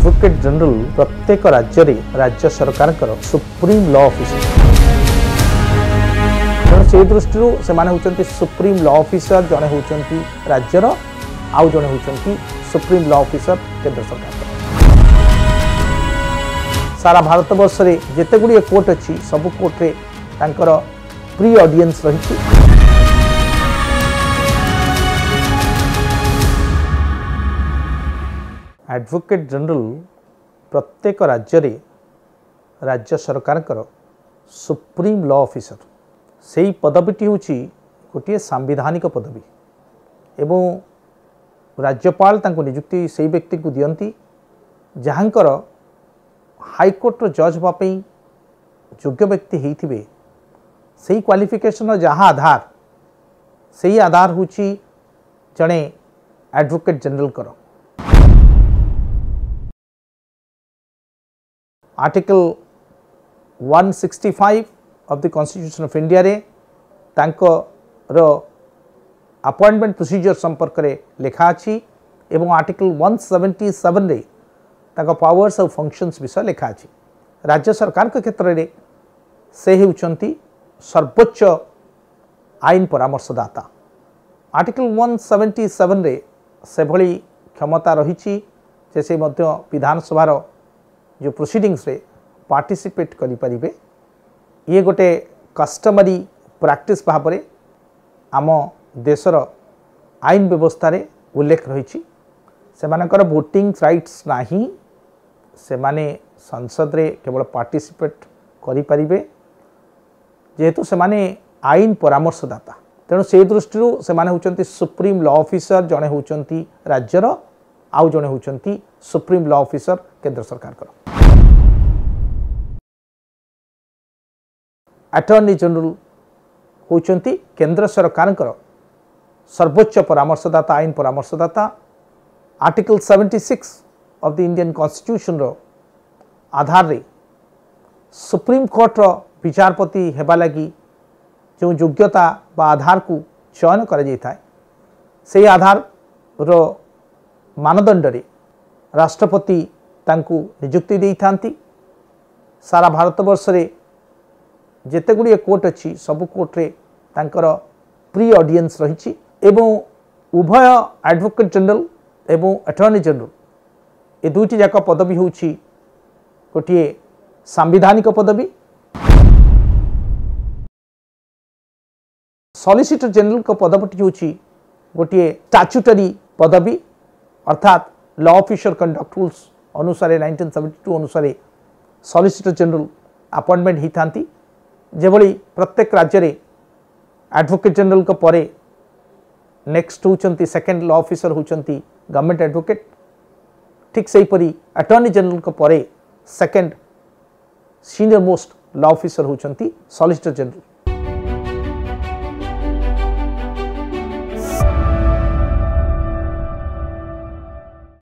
Advocate general प्रत्येक राज्य रे राज्य सरकार सुप्रीम लॉ ऑफिसर तेणु से दृष्टि से होती सुप्रीम लॉ ऑफिसर जड़े होती राज्यर आउ जड़े होती सुप्रीम लॉ ऑफिसर केंद्र सरकार। सारा भारत वर्ष रे जेते गुड़िए कोर्ट अच्छी सबु कोर्ट रे तांकर प्री ऑडियंस रही। एडवोकेट जनरल प्रत्येक राज्य रे राज्य सरकार सुप्रीम लॉ ऑफिसर से ही पदवीटी हूँ गोटे सांविधानिक पदवी एवं राज्यपाल तांको नियुक्ति से व्यक्ति को दियंती जहाँकर हाईकोर्ट जज होगापी योग्य व्यक्ति होते से क्वालिफिकेशन जहाँ आधार से ही आधार हूँ जड़े एडवोकेट जनरल कर article 165 of the constitution of India रे तांकर अपॉइंटमेंट प्रोसीजर संपर्क रे लिखा अछि एवं आर्टिकल 177 रे तांको पावर्स और फंक्शंस विषय लिखा अछि। राज्य सरकार के क्षेत्र रे से हेउचंती सर्वोच्च आईन परामर्शदाता। आर्टिकल 177 रे से भली क्षमता रही से मध्य विधानसभा जो प्रोसीडिंग्स रे पार्टिसिपेट करि परिबे। ये गोटे कस्टमरी प्रैक्टिस भाव में आम देशर आईन व्यवस्था रे उल्लेख रही। सेमानकर वोटिंग राइट्स नाही से माने संसद रे केवल पार्टिसिपेट करि परिबे जेहेतु से माने आईन परामर्शदाता। तेणु से दृष्टि से माने होचंती सुप्रीम लॉ ऑफिसर जड़े होचंती राज्यर आउ जड़े होचंती सुप्रीम लॉ ऑफिसर केंद्र सरकार कर। अटॉर्नी जनरल होचंती केंद्र सरकार सर्वोच्च परामर्शदाता आईन परामर्शदाता। Article 76 of the Indian constitution रो आधार रे सुप्रीम कोर्ट रो विचारपति हेबा लगी जो योग्यता बा आधार को चयन करा जाय थाए से आधार रो मानदंड रे राष्ट्रपति तांकु नियुक्ति देई थांती। सारा भारत वर्ष रे जेते गुड़िए कोर्ट अच्छी सबु कोर्ट रे तांकर प्री ऑडियंस रही एवं उभय एडवोकेट जनरल एवं अटॉर्नी जनरल ए दुईटी जाक पदवी होची गोटे सांविधानिक पदवी। सॉलिसिटर जनरल को पदवीटी होची गोटे स्टैट्यूटरी पदवी अर्थात लॉ ऑफिसर कंडक्ट रूल्स अनुसार 1972 अनुसार सॉलिसिटर जनरल अपॉइंटमेंट ही थांती। जेभली प्रत्येक राज्य रे एडवोकेट जनरल को परे नेक्स्ट होचंती सेकेंड लॉ ऑफिसर होचंती गवर्नमेंट एडवोकेट। ठीक सही परी अटॉर्नी जनरल को परे second senior most law officer होचंती सॉलिसिटर जनरल।